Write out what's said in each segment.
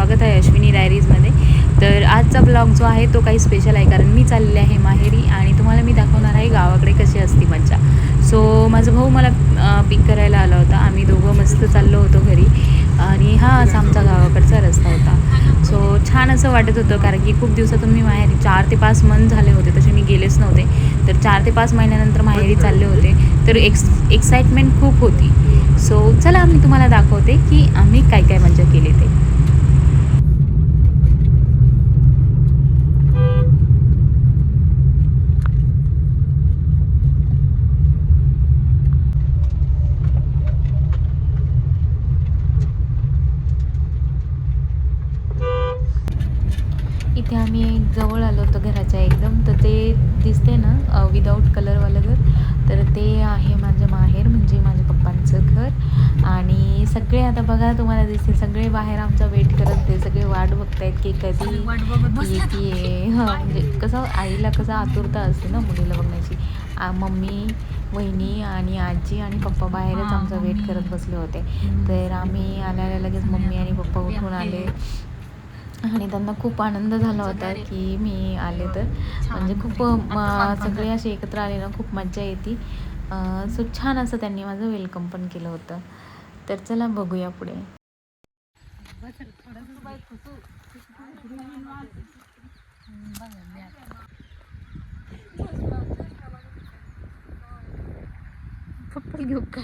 स्वागत आहे अश्विनी डायरीजमध्ये. तर आजचा ब्लॉग जो आहे तो काही स्पेशल आहे, कारण मी चाललेले आहे माहेरी आणि तुम्हाला मी दाखवणार आहे गावाकडे कशी असते मज्जा. सो माझा भाऊ मला पिक करायला आला होता. आम्ही दोघं मस्त चाललो होतो घरी आणि हा असा आमचा गावाकडचा रस्ता होता. सो छान असं वाटत होतं, कारण की खूप दिवसातून मी माहेरी 4 ते 5 मंथ झाले होते, तसे मी गेलेच नव्हते. तर 4 ते 5 महिन्यानंतर माहेरी चालले होते. तर एक्साइटमेंट खूप होती. सो चला मी तुम्हाला दाखवते की आम्ही काय काय मजा केली ते. इथे आम्ही जवळ आलो होतो घराच्या एकदम. तर ते दिसते ना विदाऊट कलरवालं घर, तर ते आहे माझं माहेर, म्हणजे माझ्या पप्पांचं घर. आणि सगळे आता बघा तुम्हाला दिसतील, सगळे बाहेर आमचा वेट करत, ते सगळे वाट बघतायत की कधी येते. हां, म्हणजे कसं आईला कसं आतुरता असते ना मुलीला बघण्याची. मम्मी, वहिनी आणि आजी आणि पप्पा बाहेरच आमचा वेट करत बसले होते. तर आम्ही आल्याला लगेच मम्मी आणि पप्पा उठून आले आणि त्यांना खूप आनंद झाला होता की मी आले. तर म्हणजे खूप सगळे असे एकत्र आले ना, खूप मज्जा येते. सो छान असं त्यांनी माझं वेलकम पण केलं होतं. तर चला बघूया पुढे. पप्पा घेऊ का?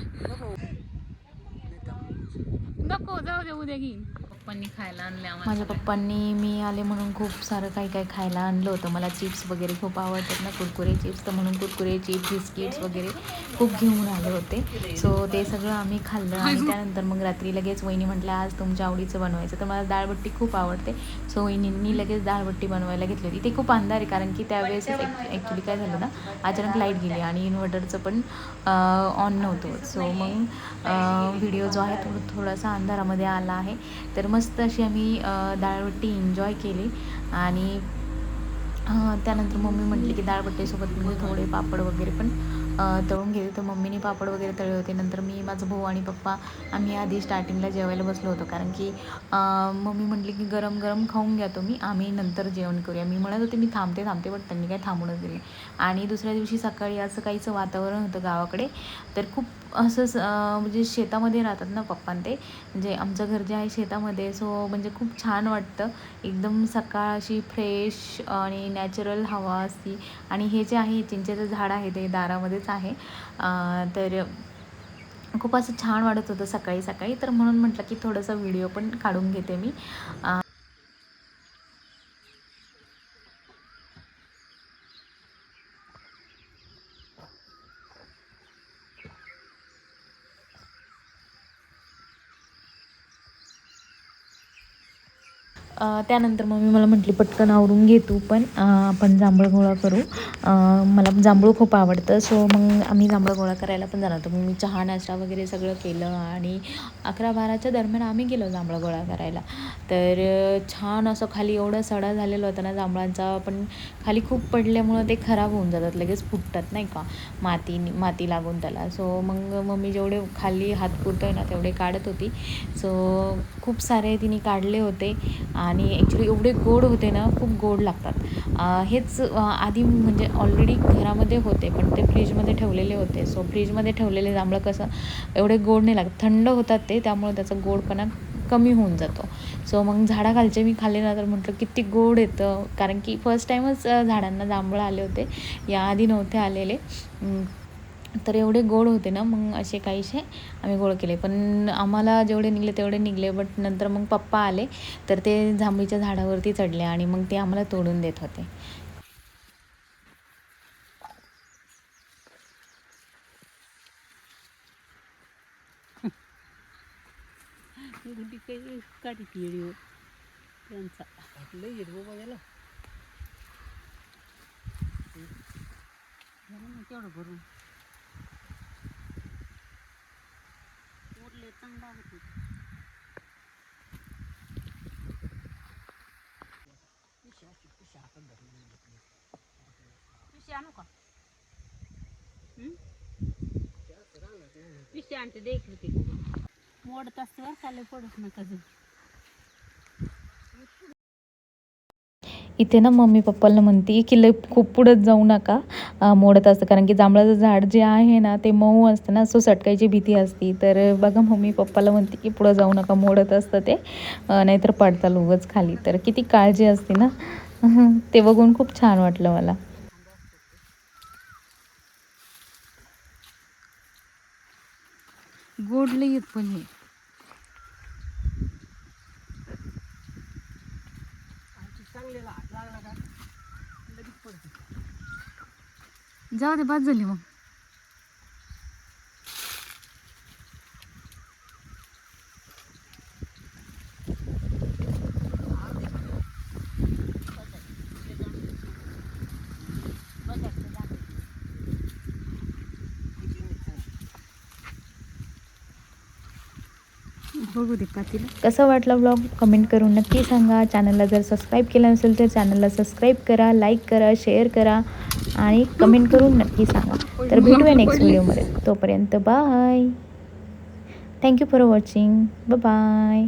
नको, जाऊ दे, उद्या घेईन. पप्पांनी खायला आणले आम्हाला. माझ्या पप्पांनी मी आले म्हणून खूप सारं काही काही खायला आणलं होतं. मला चिप्स वगैरे खूप आवडतात ना, कुरकुरे चिप्स, तर म्हणून कुरकुरे चिप्स, बिस्किट्स वगैरे खूप घेऊन आले होते. सो ते सगळं आम्ही खाल्लं आणि त्यानंतर मग रात्री लगेच वहिनी म्हटलं आज तुमच्या आवडीचं बनवायचं. तर मला डाळबट्टी खूप आवडते. सो वहिनींनी लगेच डाळबट्टी बनवायला घेतली होती. ते खूप अंधार आहे, कारण की त्यावेळेस ॲक्च्युली काय झालं ना, अचानक लाईट गेली आणि इन्व्हर्टरचं पण ऑन नव्हतं. सो मग व्हिडिओ जो आहे थोडासा अंधारामध्ये आला आहे. तर मस्त अशी आम्ही डाळबट्टी एन्जॉय केली. आणि त्यानंतर मम्मी म्हटली की डाळबट्टीसोबत म्हणजे थोडे पापड वगैरे पण तळून घेते. तर मम्मीने पापड वगैरे तळले होते. नंतर मी, माझा भाऊ आणि पप्पा आम्ही आधी स्टार्टिंगला जेवायला बसलो होतो, कारण की मम्मी म्हटली की गरम गरम खाऊन घ्या तुम्ही, आम्ही नंतर जेवण करूया. मी म्हणत होते मी थांबते, बट त्यांनी काय थांबूनच दिले. आणि दुसऱ्या दिवशी सकाळी असं काहीचं वातावरण होतं गावाकडे. तर खूप असंच म्हणजे शेतामध्ये राहतात ना पप्पां ते, म्हणजे आमचं घर जे आहे शेतामध्ये. सो म्हणजे खूप छान वाटतं एकदम. सकाळ अशी फ्रेश आणि नॅचरल हवा असती. आणि हे जे आहे चिंचेचं झाड आहे ते दारामध्येच आहे. तर खूप असं छान वाटत होतं सकाळी सकाळी. तर म्हणून म्हटलं की थोडंसं व्हिडिओ पण काढून घेते मी. त्यानंतर मम्मी मला म्हटली पटकन आवरून घे तू पण, आपण जांभळ गोळा करू. मला जांभूळ खूप आवडतं. सो मग आम्ही जांभळ गोळा करायला पण जाणार होतो. मग मी चहा नाश्ता वगैरे सगळं केलं आणि 11-12च्या दरम्यान आम्ही गेलो जांभळ गोळा करायला. तर छान असं खाली एवढा सडा झालेला होता ना जांभळांचा, पण खाली खूप पडल्यामुळं ते खराब होऊन जातात, लगेच फुटतात नाही का, माती लागून त्याला. सो मग मम्मी जेवढे खाली हात पुरतोय ना तेवढे काढत होती. सो खूप सारे तिने काढले होते आणि ॲक्च्युली एवढे गोड होते ना, खूप गोड लागतात. हेच आधी म्हणजे ऑलरेडी घरामध्ये होते, पण ते फ्रीजमध्ये ठेवलेले होते. सो फ्रीजमध्ये ठेवलेले जांभळं कसं एवढे गोड नाही लागत, थंड होतात ते, त्यामुळे त्याचा गोडपणा कमी होऊन जातो. सो मग झाडाखालचे मी खाल्ले ना, तर म्हटलं किती गोड येतं, कारण की फर्स्ट टाईमच झाडांना जांभळं आले होते, याआधी नव्हते आलेले. तर एवढे गोड होते ना, मग असे काहीसे आम्ही गोळ केले. पण आम्हाला जेवढे निघले तेवढे निघले, बट नंतर मग पप्पा आले तर ते जांभळीच्या झाडावरती चढले आणि मग ते आम्हाला तोडून देत होते. तेवढं भरून उरले चांगला होते. पिशवी आणू का? पिशवी आणते, देखील ते मोडत असते बरं, चालले पडत नका. इथे ना मम्मी पप्पाला म्हणते की लय खूप पुढत जाऊ नका, मोडत असतं, कारण की जांभळाचं झाड जे आहे ना ते मऊ असतं ना, सो सटकायची भीती असते. तर बघा मम्मी पप्पाला म्हणते की पुढं जाऊ नका, मोडत असतं ते, नाहीतर पडताल उगाच खाली. तर किती काळजी असते ना. ते बघून खूप छान वाटलं मला. गोड लई येत पण हे. जाऊ दे, बाद झाली मग. बघू दे पातीला. कसा वाटला व्लॉग कमेंट करून नक्की सांगा. चॅनलला जर सबस्क्राईब केलं नसेल तर चॅनलला सबस्क्राईब करा, लाईक करा, शेअर करा आणि कमेंट करून नक्की सांगा. तर भेटूया नेक्स्ट व्हिडिओमध्ये. तोपर्यंत bye. Thank you for watching. Bye.